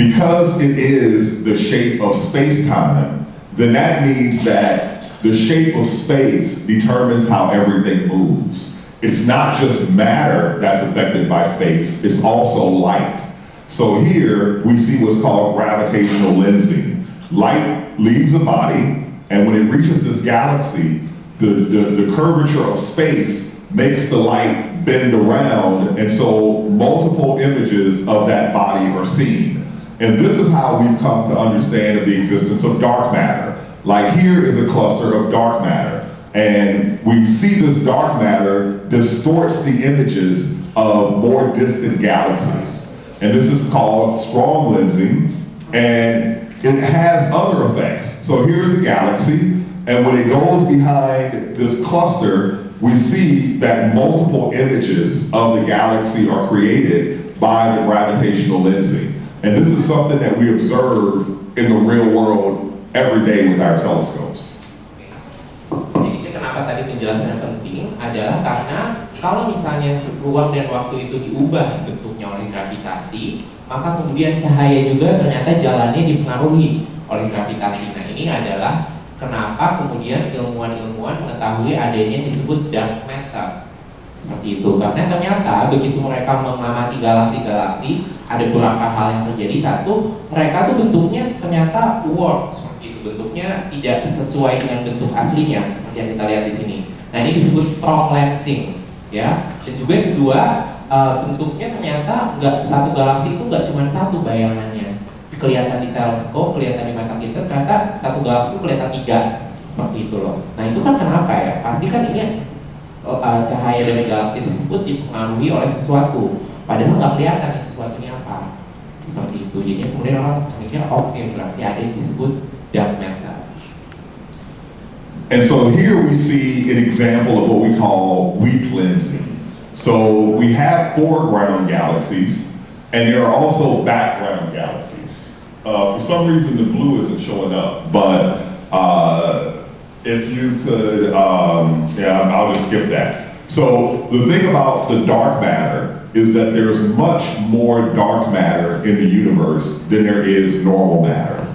because it is the shape of space-time, then that means that the shape of space determines how everything moves. It's not just matter that's affected by space, it's also light. So here we see what's called gravitational lensing. Light leaves a body, and when it reaches this galaxy, the curvature of space makes the light bend around, and so multiple images of that body are seen. And this is how we've come to understand of the existence of dark matter. Like here is a cluster of dark matter, and we see this dark matter distorts the images of more distant galaxies. And this is called strong lensing, and it has other effects. So here's a galaxy, and when it goes behind this cluster, we see that multiple images of the galaxy are created by the gravitational lensing. And this is something that we observe in the real world every day with our telescopes. Jadi kenapa tadi penjelasannya penting adalah karena kalau misalnya ruang dan waktu itu diubah bentuknya oleh gravitasi, maka kemudian cahaya juga ternyata jalannya dipengaruhi oleh gravitasi. Nah, ini adalah kenapa kemudian ilmuwan-ilmuwan mengetahui adanya yang disebut dark matter. Seperti itu, karena ternyata begitu mereka mengamati galaksi-galaksi, ada beberapa hal yang terjadi. Satu, mereka tuh bentuknya ternyata warp, seperti itu, bentuknya tidak sesuai dengan bentuk aslinya, seperti yang kita lihat di sini. Nah, ini disebut strong lensing, ya. Dan juga yang kedua, bentuknya ternyata satu galaksi itu nggak cuma satu bayangannya. Kelihatan di teleskop, kelihatan di mata kita, ternyata satu galaksi kelihatan 3, seperti itu loh. Nah, itu kan kenapa ya? Pasti kan ini cahaya dari galaksi tersebut dipengaruhi oleh sesuatu, padahal nggak kelihatan sesuatunya apa, seperti itu. Jadi kemudian orang mikir, oke, berarti ada yang disebut dark matter. And so here we see an example of what we call weak lensing. So we have foreground galaxies, and there are also background galaxies. For some reason the blue isn't showing up, but if you could, yeah, I'll just skip that. So the thing about the dark matter is that there's much more dark matter in the universe than there is normal matter.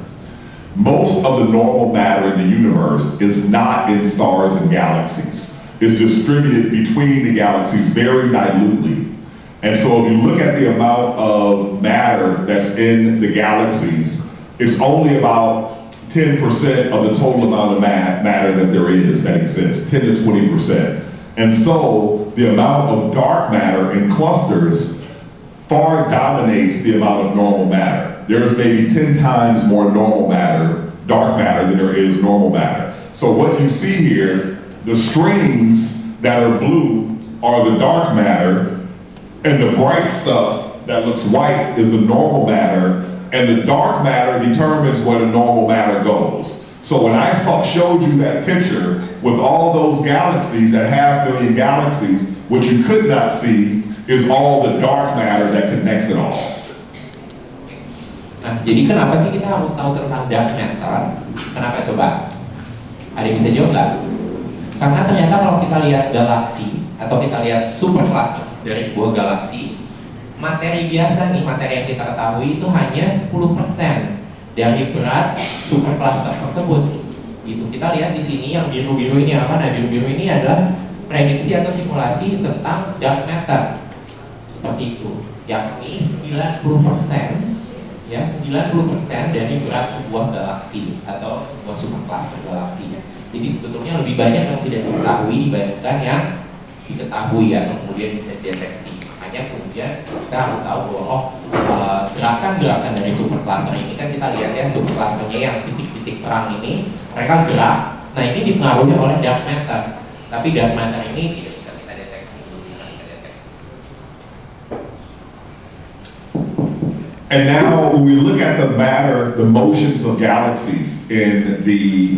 Most of the normal matter in the universe is not in stars and galaxies. It's distributed between the galaxies very dilutely. And so if you look at the amount of matter that's in the galaxies, it's only about 10% of the total amount of matter that there is, that exists, 10 to 20%. And so the amount of dark matter in clusters far dominates the amount of normal matter. There's maybe 10 times more normal matter, dark matter, than there is normal matter. So what you see here, the strings that are blue are the dark matter, and the bright stuff that looks white is the normal matter, and the dark matter determines where the normal matter goes. So when I showed you that picture with all those galaxies, that 500,000 galaxies, what you could not see is all the dark matter that connects it all. Nah, jadi kenapa sih kita harus tahu tentang dark matter? Kenapa coba? Ada yang bisa jawab nggak? Karena ternyata kalau kita lihat galaksi atau kita lihat supercluster dari sebuah galaksi, materi biasa nih, materi yang kita ketahui itu hanya 10% dari berat supercluster tersebut. Gitu. Kita lihat di sini yang biru-biru ini apa? Nah, biru-biru ini adalah prediksi atau simulasi tentang dark matter. Seperti itu. Yakni 90%, ya 90% dari berat sebuah galaksi atau sebuah supercluster galaksi. Jadi sebetulnya lebih banyak yang tidak diketahui dibandingkan yang diketahui atau kemudian bisa dideteksi. Makanya kemudian kita harus tahu bahwa gerakan-gerakan dari supercluster ini kan kita lihat ya, superclusternya yang titik-titik terang ini mereka gerak. Nah, ini dipengaruhi oleh dark matter. Tapi dark matter ini tidak bisa kita deteksi, belum bisa kita deteksi. And now when we look at the matter, the motions of galaxies in the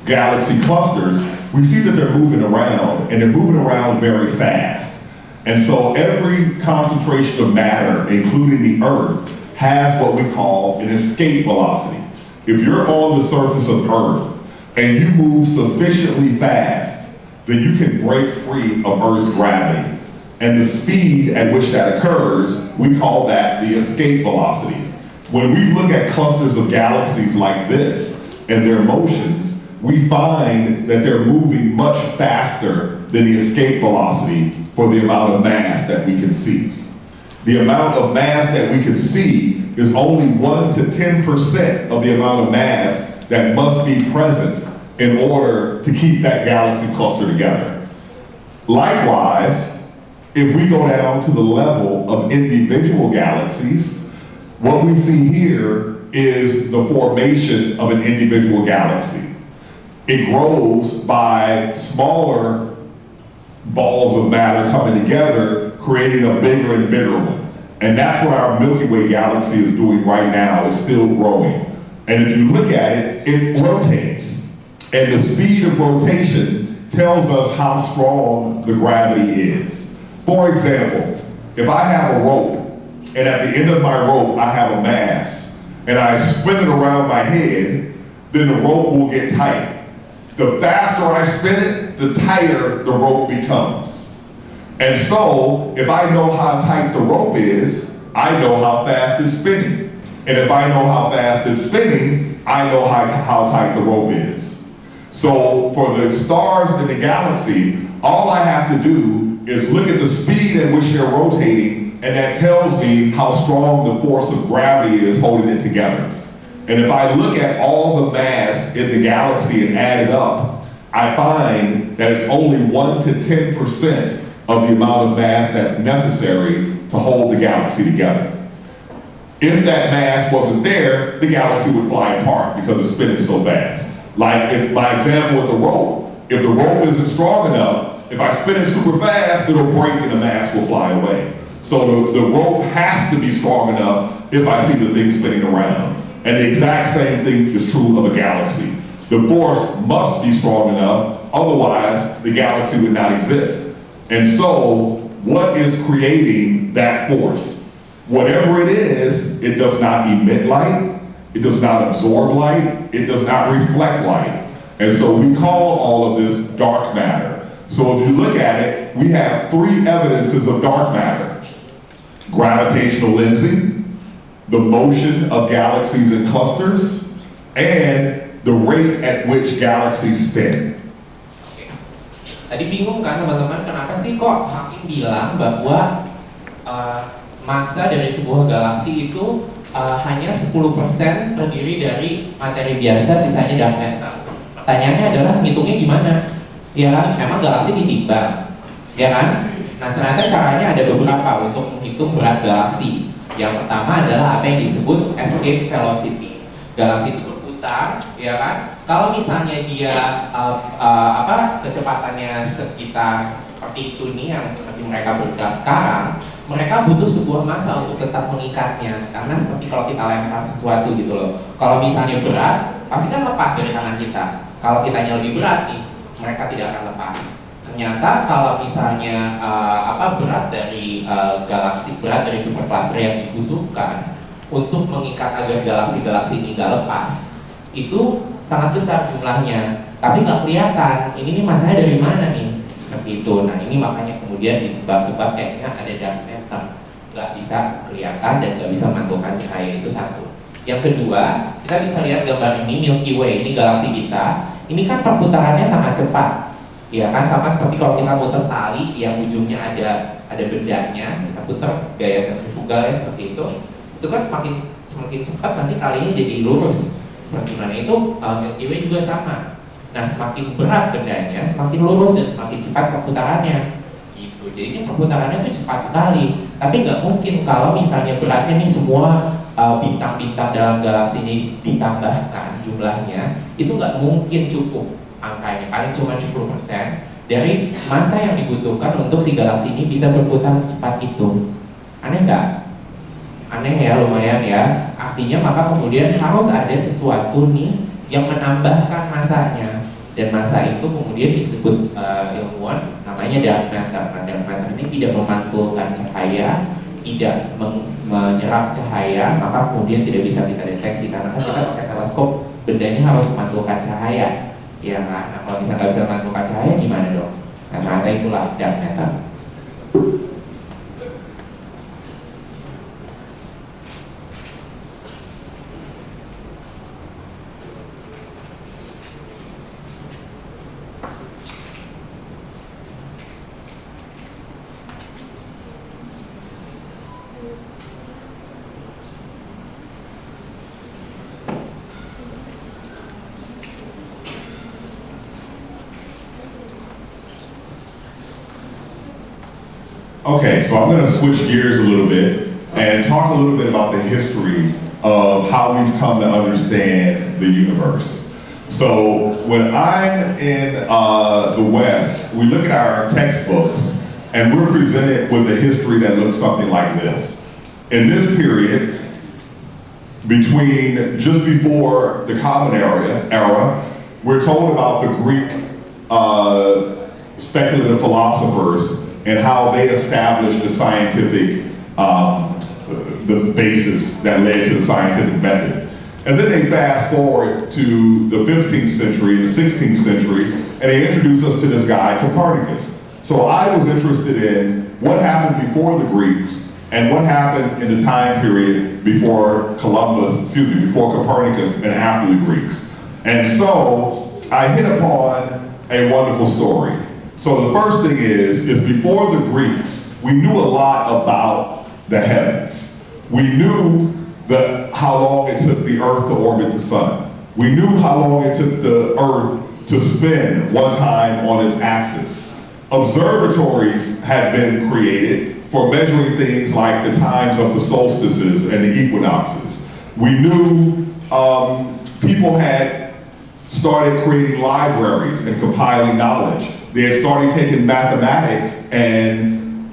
galaxy clusters, we see that they're moving around, and they're moving around very fast. And so every concentration of matter, including the Earth, has what we call an escape velocity. If you're on the surface of Earth and you move sufficiently fast, then you can break free of Earth's gravity. and the speed at which that occurs, we call that the escape velocity. When we look at clusters of galaxies like this and their motions, we find that they're moving much faster than the escape velocity for the amount of mass that we can see. The amount of mass that we can see is only 1 to 10% of the amount of mass that must be present in order to keep that galaxy cluster together. Likewise, if we go down to the level of individual galaxies, what we see here is the formation of an individual galaxy. It grows by smaller balls of matter coming together, creating a bigger and bigger one. And that's what our Milky Way galaxy is doing right now. It's still growing. And if you look at it, it rotates. And the speed of rotation tells us how strong the gravity is. For example, if I have a rope, and at the end of my rope I have a mass, and I spin it around my head, then the rope will get tight. The faster I spin it, the tighter the rope becomes. And so, if I know how tight the rope is, I know how fast it's spinning. And if I know how fast it's spinning, I know how tight the rope is. So, for the stars in the galaxy, all I have to do is look at the speed at which they're rotating, and that tells me how strong the force of gravity is holding it together. And if I look at all the mass in the galaxy and add it up, I find that it's only 1 to 10% of the amount of mass that's necessary to hold the galaxy together. If that mass wasn't there, the galaxy would fly apart because it's spinning so fast. Like if my example with the rope, if the rope isn't strong enough, if I spin it super fast, it'll break and the mass will fly away. So the rope has to be strong enough if I see the thing spinning around. And the exact same thing is true of a galaxy. The force must be strong enough, otherwise the galaxy would not exist. And so, what is creating that force? Whatever it is, it does not emit light, it does not absorb light, it does not reflect light. And so we call all of this dark matter. So if you look at it, we have 3 evidences of dark matter. Gravitational lensing, the motion of galaxies and clusters, and the rate at which galaxies spin. Oke. Tadi bingung kan teman-teman, kenapa sih kok Hakim bilang bahwa massa dari sebuah galaksi itu hanya 10% terdiri dari materi biasa, sisanya dark matter. Pertanyaannya adalah ngitungnya gimana? Ya kan, memang galaksi ditimbang, ya kan? Nah ternyata caranya ada beberapa untuk menghitung berat galaksi. Yang pertama adalah apa yang disebut escape velocity. Galaksi itu berputar, ya kan? Kalau misalnya dia kecepatannya sekitar seperti itu nih, yang seperti mereka bergerak sekarang, mereka butuh sebuah massa untuk tetap mengikatnya. Karena seperti kalau kita lempar sesuatu gitu loh. Kalau misalnya berat, pasti kan lepas dari tangan kita. Kalau kitanya lebih berat nih, mereka tidak akan lepas. Ternyata kalau misalnya berat dari galaksi, berat dari supercluster yang dibutuhkan untuk mengikat agar galaksi-galaksi ini nggak lepas, itu sangat besar jumlahnya, tapi nggak kelihatan. Ini nih masanya dari mana nih? Seperti itu. Nah ini makanya kemudian ditebak-tebak kayaknya ada dark matter, nggak bisa kelihatan dan nggak bisa memantulkan cahaya. Itu satu. Yang kedua, kita bisa lihat gambar ini, Milky Way, ini galaksi kita. Ini kan perputarannya sangat cepat. Ya kan, sama seperti kalau kita muter tali yang ujungnya ada bendanya, kita putar gaya sentrifugal ya seperti itu kan semakin cepat nanti talinya jadi lurus seperti mana. Itu Milky Way juga sama. Nah semakin berat bendanya, semakin lurus dan semakin cepat perputarannya gitu. Jadi ini perputarannya itu cepat sekali. Tapi nggak mungkin kalau misalnya beratnya nih semua bintang-bintang dalam galaksi ini ditambahkan jumlahnya, itu nggak mungkin cukup angkanya, paling cuma 10% dari massa yang dibutuhkan untuk si galaksi ini bisa berputar secepat itu. Aneh nggak? Aneh ya, lumayan ya. Artinya maka kemudian harus ada sesuatu nih yang menambahkan massanya, dan massa itu kemudian disebut ilmuwan namanya dark matter. Nah, dark matter ini tidak memantulkan cahaya, tidak menyerap cahaya, maka kemudian tidak bisa kita deteksi karena kan kita pakai teleskop, bendanya harus memantulkan cahaya. Ya kan, nah, kalau misalnya nggak bisa memantulkan cahaya gimana dong? Nah ternyata itulah dark matter. Okay, so I'm going to switch gears a little bit and talk a little bit about the history of how we've come to understand the universe. So when I'm in the West, we look at our textbooks and we're presented with a history that looks something like this. In this period, between just before the Common Era, we're told about the Greek speculative philosophers and how they established the scientific, the basis that led to the scientific method. And then they fast forward to the 15th century, the 16th century, and they introduce us to this guy, Copernicus. So I was interested in what happened before the Greeks and what happened in the time period before before Copernicus and after the Greeks. And so I hit upon a wonderful story. So the first thing is before the Greeks, we knew a lot about the heavens. We knew how long it took the Earth to orbit the sun. We knew how long it took the Earth to spin one time on its axis. Observatories had been created for measuring things like the times of the solstices and the equinoxes. We knew people had started creating libraries and compiling knowledge. They had started taking mathematics and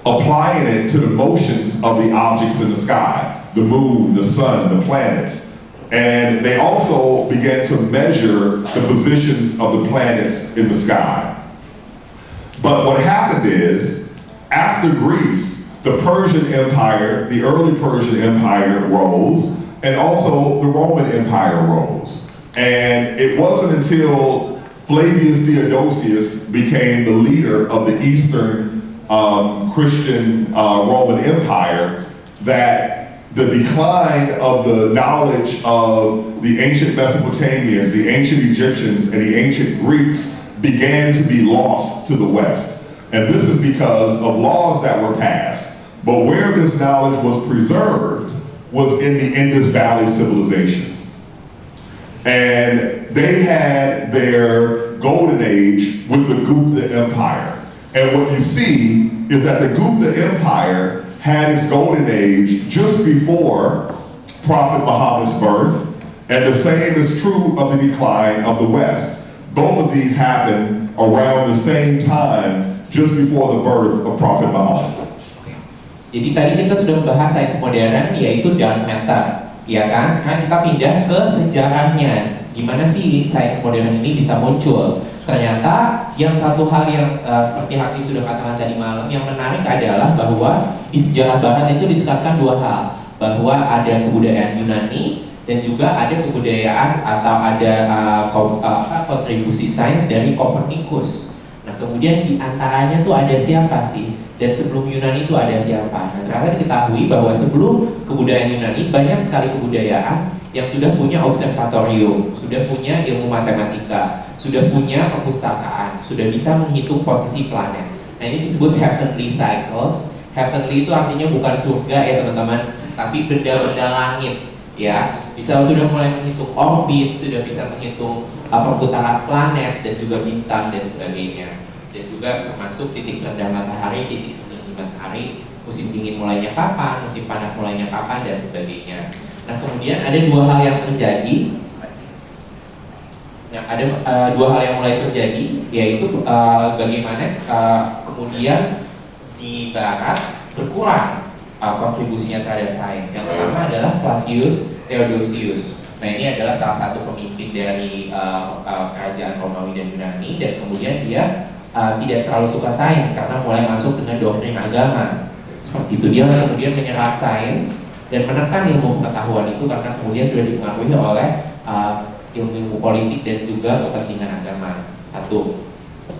applying it to the motions of the objects in the sky, the moon, the sun, the planets. And they also began to measure the positions of the planets in the sky. But what happened is, after Greece, the Persian Empire, the early Persian Empire rose, and also the Roman Empire rose. And it wasn't until Flavius Theodosius became the leader of the Eastern Christian Roman Empire that the decline of the knowledge of the ancient Mesopotamians, the ancient Egyptians, and the ancient Greeks began to be lost to the West. And this is because of laws that were passed. But where this knowledge was preserved was in the Indus Valley civilizations. And they had their golden age with the Gupta Empire. And what you see is that the Gupta Empire had its golden age just before Prophet Muhammad's birth, and the same is true of the decline of the West. Both of these happened around the same time, just before the birth of Prophet Muhammad. Jadi tadi kita sudah membahas sains modern, yaitu dark matter, ya kan? Sekarang kita pindah ke sejarahnya. Gimana sih sains modern ini bisa muncul? Ternyata yang satu hal yang seperti Hakim sudah katakan tadi malam, yang menarik adalah bahwa di sejarah Barat itu ditekankan dua hal, bahwa ada kebudayaan Yunani dan juga ada kebudayaan atau ada kontribusi sains dari Copernicus. Nah kemudian di antaranya tuh ada siapa sih? Dan sebelum Yunani itu ada siapa? Nah ternyata diketahui bahwa sebelum kebudayaan Yunani banyak sekali kebudayaan yang sudah punya observatorium, sudah punya ilmu matematika, sudah punya perpustakaan, sudah bisa menghitung posisi planet. Nah ini disebut heavenly cycles. Heavenly itu artinya bukan surga ya teman-teman, tapi benda-benda langit. Ya, sudah mulai menghitung orbit, sudah bisa menghitung perputaran planet dan juga bintang dan sebagainya. Dan juga termasuk titik rendah matahari, titik tinggi matahari, musim dingin mulainya kapan, musim panas mulainya kapan dan sebagainya. Nah kemudian ada dua hal yang terjadi. Dua hal yang mulai terjadi, yaitu bagaimana kemudian di Barat berkurang kontribusinya terhadap sains. Yang pertama adalah Flavius Theodosius. Nah ini adalah salah satu pemimpin dari kerajaan Romawi dan Yunani, dan kemudian dia tidak terlalu suka sains karena mulai masuk dengan doktrin agama. Seperti itu, dia kemudian menyerang sains dan menekan ilmu pengetahuan itu karena kemudian sudah dipengaruhi oleh ilmu politik dan juga kepentingan agama. Satu.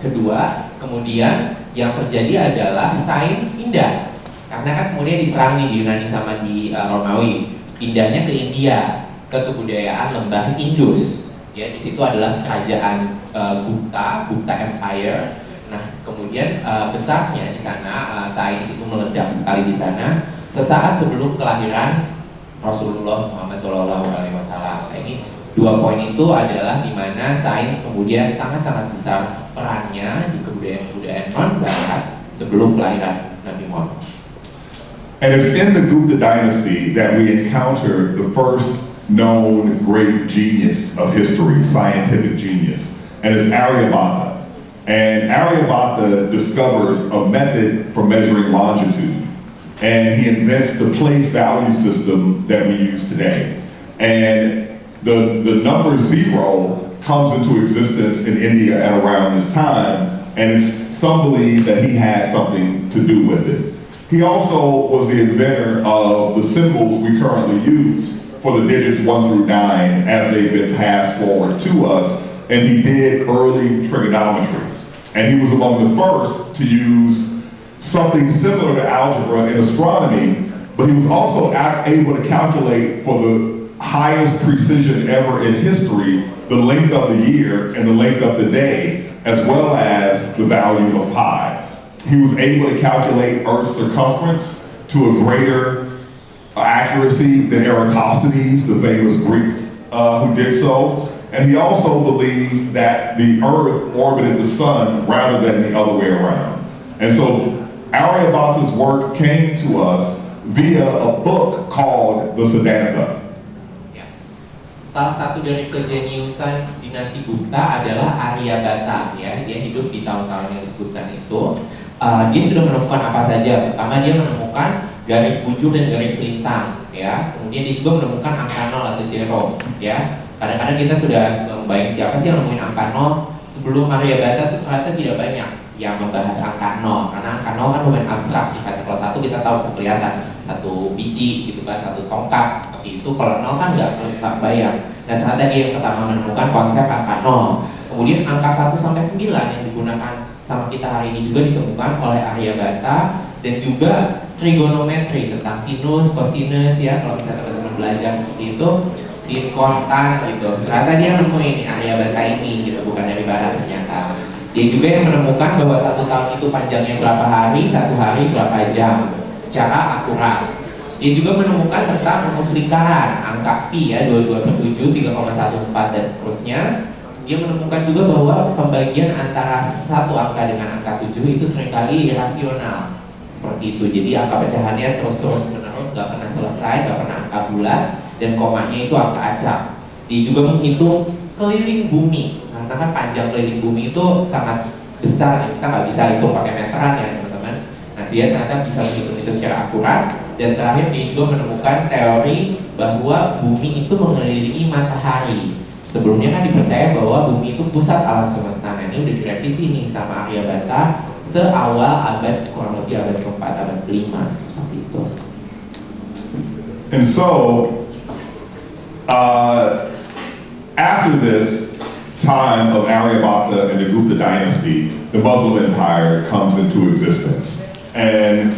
Kedua, kemudian yang terjadi adalah sains pindah. Karena kan kemudian diserang nih di Yunani sama di Romawi, pindahnya ke India, ke kebudayaan lembah Indus. Ya, di situ adalah kerajaan Gupta Empire. Nah, kemudian besarnya di sana sains itu meledak sekali di sana sesaat sebelum kelahiran Rasulullah Muhammad SAW. Nah, ini dua poin itu adalah di mana sains kemudian sangat-sangat besar perannya di kebudayaan non Barat sebelum kelahiran Nabi Muhammad. And it's in the Gupta dynasty that we encounter the first known great genius of history, scientific genius, and it's Aryabhata. And Aryabhata discovers a method for measuring longitude, and he invents the place value system that we use today. And the number 0 comes into existence in India at around this time, and some believe that he had something to do with it. He also was the inventor of the symbols we currently use for the digits 1 through 9 as they've been passed forward to us, and he did early trigonometry. And he was among the first to use something similar to algebra in astronomy, but he was also able to calculate for the highest precision ever in history the length of the year and the length of the day, as well as the value of pi. He was able to calculate Earth's circumference to a greater accuracy than Eratosthenes, the famous Greek who did so. And he also believed that the Earth orbited the sun rather than the other way around. And so Aryabhata's work came to us via a book called the Siddhanta. Salah satu dari kejeniusan dinasti Gupta adalah Aryabhata, ya. Dia hidup di tahun-tahun yang disebutkan itu. Dia sudah menemukan apa saja. Pertama, dia menemukan garis bujur dan garis lintang, ya. Kemudian dia juga menemukan angka 0 atau 0, ya. Kadang-kadang kita sudah membayang siapa sih yang nemuin angka 0. Sebelum Aryabhata itu ternyata tidak banyak yang membahas angka 0, karena angka 0 kan lumayan abstrak sifatnya. Kalau 1 kita tahu bisa kelihatan, 1 biji gitu kan, 1 tongkat seperti itu. Kalau 0 kan nggak bayang. Dan ternyata dia yang pertama menemukan konsep angka 0. Kemudian angka 1 sampai 9 yang digunakan sama kita hari ini juga ditemukan oleh Aryabhata, dan juga trigonometri tentang sinus, kosinus, ya. Kalau misalnya teman-teman belajar seperti itu, sin, cos, tan gitu. Ternyata dia nemuin Aryabhata ini gitu, bukan dari barat ternyata. Dia juga yang menemukan bahwa 1 tahun itu panjangnya berapa hari, 1 hari berapa jam secara akurat. Dia juga menemukan tentang rumus lingkaran, angka pi, ya, 22/7, 3,14 dan seterusnya. Dia menemukan juga bahwa pembagian antara satu angka dengan angka 7 itu seringkali irasional. Seperti itu, jadi angka pecahannya terus menerus, gak pernah selesai, gak pernah angka bulat, dan komanya itu angka acak. Dia juga menghitung keliling bumi, karena kan panjang keliling bumi itu sangat besar, kita nggak bisa hitung pakai meteran, ya teman-teman. Nah, dia ternyata bisa menghitung itu secara akurat. Dan terakhir dia juga menemukan teori bahwa bumi itu mengelilingi matahari. Sebelumnya kan dipercaya bahwa bumi itu pusat alam semesta. Nah, ini udah direvisi nih sama Aryabhata seawal abad, kurang lebih abad ke-4, abad ke-5, seperti itu. And so, after this time of Aryabhata and the Gupta dynasty, the Muslim empire comes into existence. And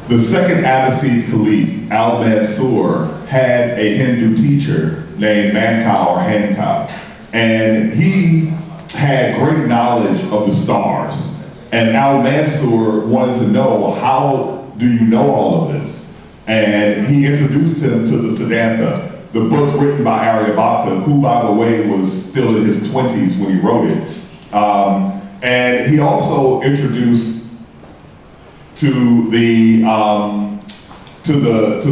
the second Abbasid Caliph, Al-Mansur, had a Hindu teacher named Manka or Hanka. And he had great knowledge of the stars. And Al-Mansur wanted to know, how do you know all of this? And he introduced him to the Siddhanta, the book written by Aryabhata, who, by the way, was still in his 20s when he wrote it. And he also introduced to the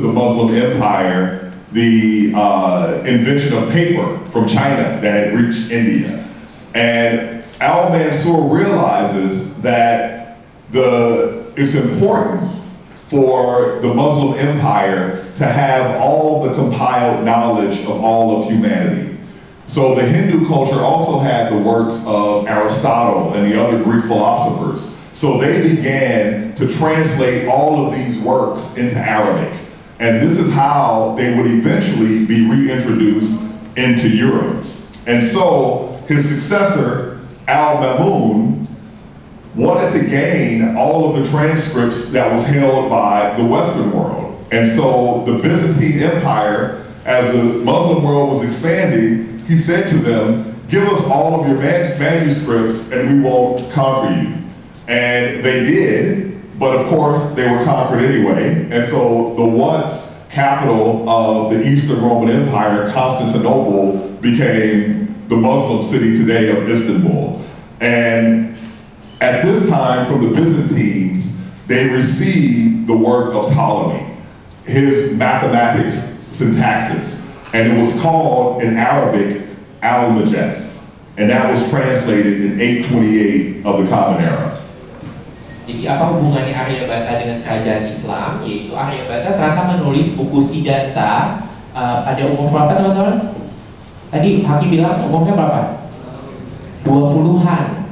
Muslim empire the invention of paper from China that had reached India. And Al-Mansur realizes that it's important for the Muslim empire to have all the compiled knowledge of all of humanity. So the Hindu culture also had the works of Aristotle and the other Greek philosophers. So they began to translate all of these works into Arabic. And this is how they would eventually be reintroduced into Europe. And so his successor, Al-Mamun, wanted to gain all of the transcripts that was held by the Western world. And so the Byzantine Empire, as the Muslim world was expanding, he said to them, give us all of your manuscripts and we won't conquer you. And they did, but of course they were conquered anyway. And so the once capital of the Eastern Roman Empire, Constantinople, became the Muslim city today of Istanbul. And at this time, from the Byzantines, they received the work of Ptolemy, his mathematics syntaxis, and it was called in Arabic Al-Majest, and that was translated in 828 of the Common Era. Jadi apa hubungannya Aryabhata dengan kerajaan Islam? Yaitu Aryabhata ternyata menulis buku Siddhanta pada umur berapa teman-teman? Tadi Hakim bilang umurnya berapa? 20-an.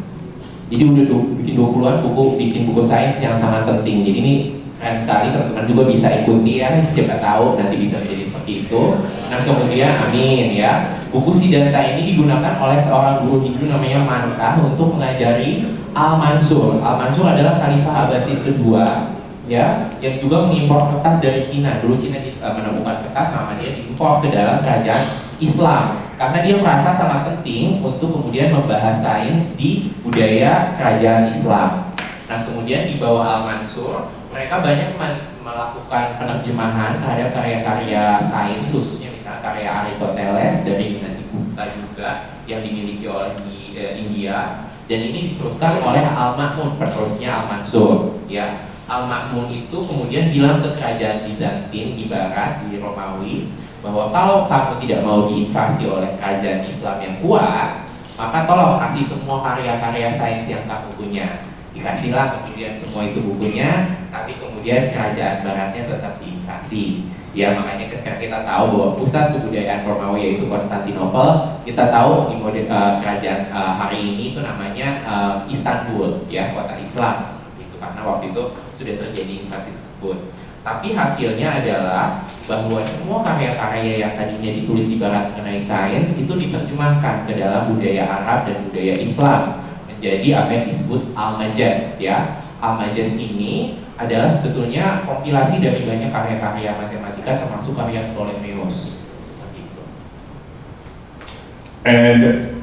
Jadi udah bikin 20-an bikin buku sains yang sangat penting. Jadi ini keren sekali, teman-teman juga bisa ikuti ya, siapa tahu nanti bisa menjadi seperti itu. Dan kemudian amin ya. Buku Siddhanta ini digunakan oleh seorang guru Hindu namanya Mantah untuk mengajari Al-Mansur. Al-Mansur adalah Khalifah Abbasid kedua, ya, yang juga mengimpor kertas dari Cina. Dulu Cina menemukan kertas, nama dia diimpor ke dalam kerajaan Islam. Karena dia merasa sangat penting untuk kemudian membahas sains di budaya kerajaan Islam. Nah, kemudian di bawah Al-Mansur, mereka banyak melakukan penerjemahan terhadap karya-karya sains, khususnya misalnya karya Aristoteles dari dinasti Gupta juga yang dimiliki oleh di India. Dan ini diteruskan oleh Al-Ma'mun, penerusnya Al-Mansur, ya. Al-Ma'mun itu kemudian bilang ke kerajaan Bizantin di barat, di Romawi, bahwa kalau kamu tidak mau diinvasi oleh kerajaan Islam yang kuat, maka tolong kasih semua karya-karya sains yang kamu punya. Dikasihlah kemudian semua itu bukunya, tapi kemudian kerajaan baratnya tetap diinvasi. Ya, makanya sekarang kita tahu bahwa pusat kebudayaan Romawi yaitu Konstantinopel, kita tahu di kerajaan hari ini itu namanya Istanbul, ya, kota Islam seperti itu, karena waktu itu sudah terjadi invasi tersebut. Tapi hasilnya adalah bahwa semua karya-karya yang tadinya ditulis di barat mengenai sains itu diterjemahkan ke dalam budaya Arab dan budaya Islam menjadi apa yang disebut Al-Majest, ya. Al-Majest ini adalah sebetulnya kompilasi dari banyak karya-karya matematika termasuk karya Ptolemeus seperti itu. And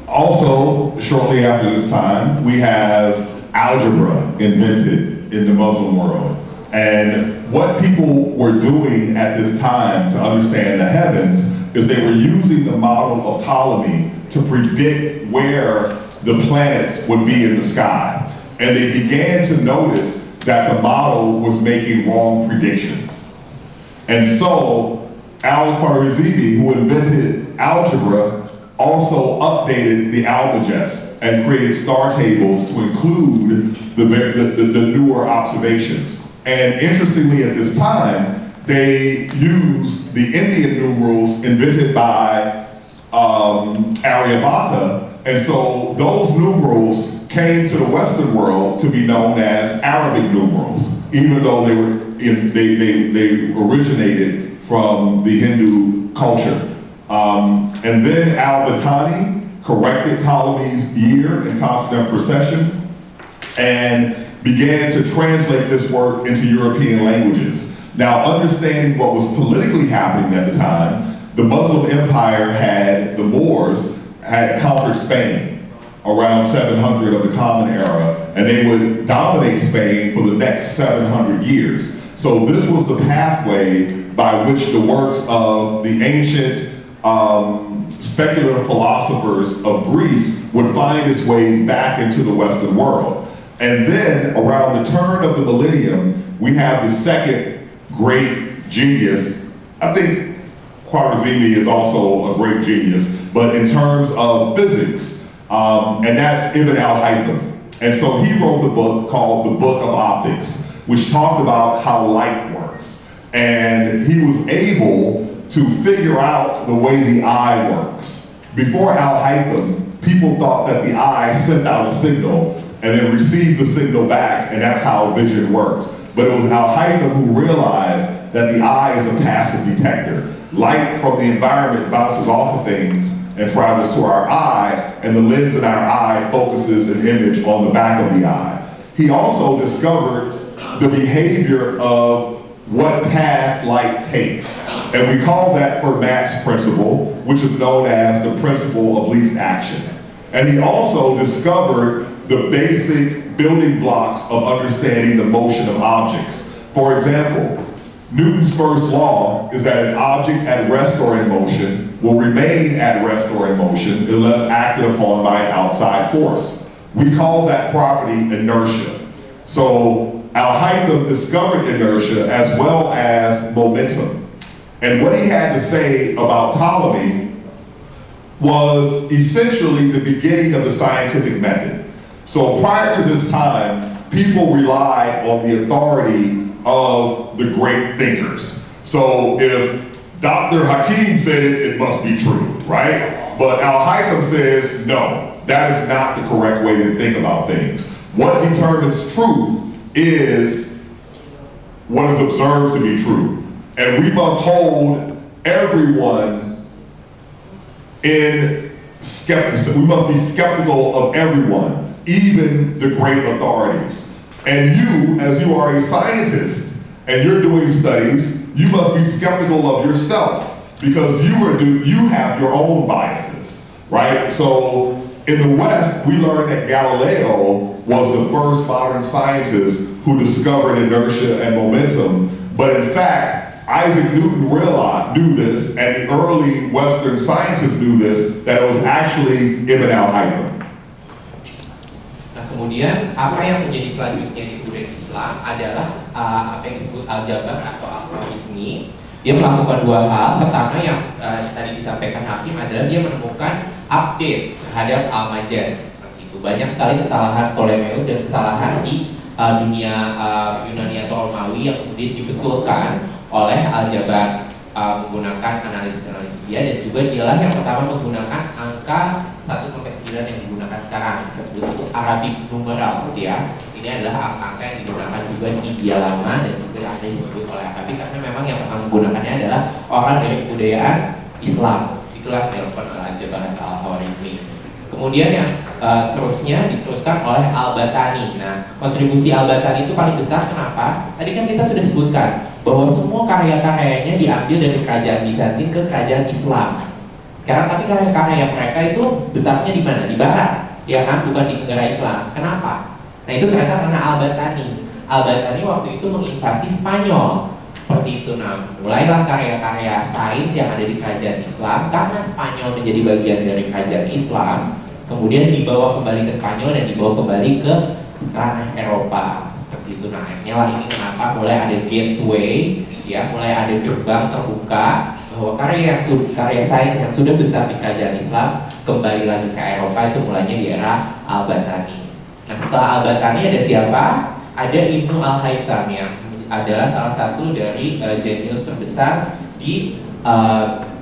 also shortly after this time we have algebra invented in the Muslim world. And what people were doing at this time to understand the heavens is they were using the model of Ptolemy to predict where the planets would be in the sky. And they began to notice that the model was making wrong predictions. And so Al-Khwarizmi, who invented algebra, also updated the Almagest and created star tables to include the newer observations. And interestingly, at this time, they used the Indian numerals invented by Aryabhata, and so those numerals came to the Western world to be known as Arabic numerals, even though they originated from the Hindu culture. And then Al-Battani corrected Ptolemy's year in consonant precession and began to translate this work into European languages. Now, understanding what was politically happening at the time, the Muslim Empire the Moors had conquered Spain around 700 of the Common Era, and they would dominate Spain for the next 700 years. So this was the pathway by which the works of the ancient speculative philosophers of Greece would find its way back into the Western world. And then around the turn of the millennium, we have the second great genius. I think Khwarizmi is also a great genius, but in terms of physics, and that's Ibn al-Haytham. And so he wrote the book called The Book of Optics, which talked about how light works. And he was able to figure out the way the eye works. Before al-Haytham, people thought that the eye sent out a signal and then received the signal back, and that's how vision worked. But it was al-Haytham who realized that the eye is a passive detector. Light from the environment bounces off of things and travels to our eye, and the lens in our eye focuses an image on the back of the eye. He also discovered the behavior of what path light takes. And we call that Fermat's principle, which is known as the principle of least action. And he also discovered the basic building blocks of understanding the motion of objects. For example, Newton's first law is that an object at rest or in motion will remain at rest or in motion unless acted upon by an outside force. We call that property inertia. So Al-Haytham discovered inertia as well as momentum. And what he had to say about Ptolemy was essentially the beginning of the scientific method. So prior to this time, people relied on the authority of the great thinkers. So if Dr. Hakeem said it, it must be true, right? But Al-Haytham says, no, that is not the correct way to think about things. What determines truth is what is observed to be true. And we must hold everyone in skepticism. We must be skeptical of everyone, even the great authorities. And you, as you are a scientist and you're doing studies, you must be skeptical of yourself because you have your own biases, right? So in the West, we learned that Galileo was the first modern scientist who discovered inertia and momentum, but in fact, Isaac Newton knew this, and the early Western scientists knew this, that it was actually Ibn al-Haytham. Nah, kemudian apa yang menjadi selanjutnya di budaya Islam adalah apa yang disebut aljabar atau al-Khwarizmi. Dia melakukan dua hal. Pertama yang tadi disampaikan Hakim adalah dia menemukan update terhadap al-Majaz seperti itu. Banyak sekali kesalahan Ptolemeus dan kesalahan di dunia Yunani atau Romawi yang kemudian dibetulkan oleh aljabar menggunakan analisis dia, dan juga dialah yang pertama menggunakan angka 1 sampai 9 yang digunakan sekarang. Kita sebut itu Arabic numerals ya. Ini adalah angka yang digunakan juga di India lama dan juga ada disebut oleh Arabic karena memang yang pertama menggunakannya adalah orang dari kebudayaan Islam. Itulah yang dilakukan oleh aljabar al-Khwarizmi. Kemudian yang terusnya diteruskan oleh Al-Batani. Nah, kontribusi Al-Batani itu paling besar. Kenapa? Tadi kan kita sudah sebutkan bahwa semua karya-karyanya diambil dari kerajaan Bizantin ke kerajaan Islam. Sekarang tapi karya-karya mereka itu besarnya di mana? Di Barat, ya kan? Bukan di negara Islam. Kenapa? Nah itu ternyata karena Al-Batani. Al-Batani waktu itu menginvasi Spanyol. Seperti itu, nah mulailah karya-karya sains yang ada di kerajaan Islam karena Spanyol menjadi bagian dari kerajaan Islam, kemudian dibawa kembali ke Spanyol dan dibawa kembali ke ranah Eropa seperti itu. Nah akhirnya lah ini kenapa mulai ada gateway, ya mulai ada gerbang terbuka bahwa karya sains yang sudah besar di kerajaan Islam kembali lagi ke Eropa. Itu mulainya di era Al-Batani. Nah setelah Al-Batani ada siapa? Ada Ibnu Al-Haytham yang adalah salah satu dari jenius terbesar di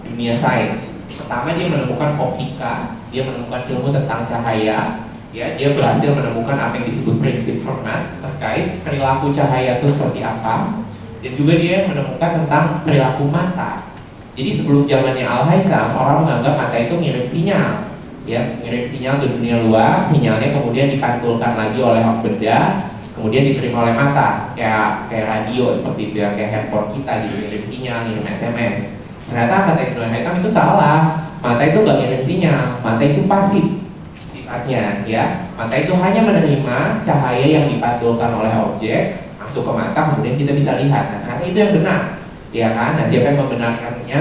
dunia sains. Pertama dia menemukan optika, dia menemukan ilmu tentang cahaya, ya dia berhasil menemukan apa yang disebut prinsip Fermat terkait perilaku cahaya itu seperti apa, dan juga dia menemukan tentang perilaku mata. Jadi sebelum zamannya Al-Haytham, orang menganggap mata itu ngirim sinyal, ya ngirim sinyal ke dunia luar, sinyalnya kemudian dipantulkan lagi oleh benda, kemudian diterima oleh mata, kayak radio seperti itu ya, kayak handphone kita gitu, ngirim sinyal, ngirim SMS. Ternyata kata Ibnu Haytham itu salah. Mata itu nggak ngirim sinyal, mata itu pasif sifatnya, ya. Mata itu hanya menerima cahaya yang dipantulkan oleh objek masuk ke mata, kemudian kita bisa lihat. Nah, ternyata itu yang benar, ya kan? Nah, siapa yang membenarkannya?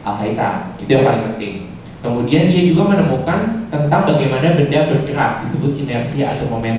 Al-Haytham. Itu yang paling penting. Kemudian dia juga menemukan tentang bagaimana benda bergerak, disebut inersia atau momentum.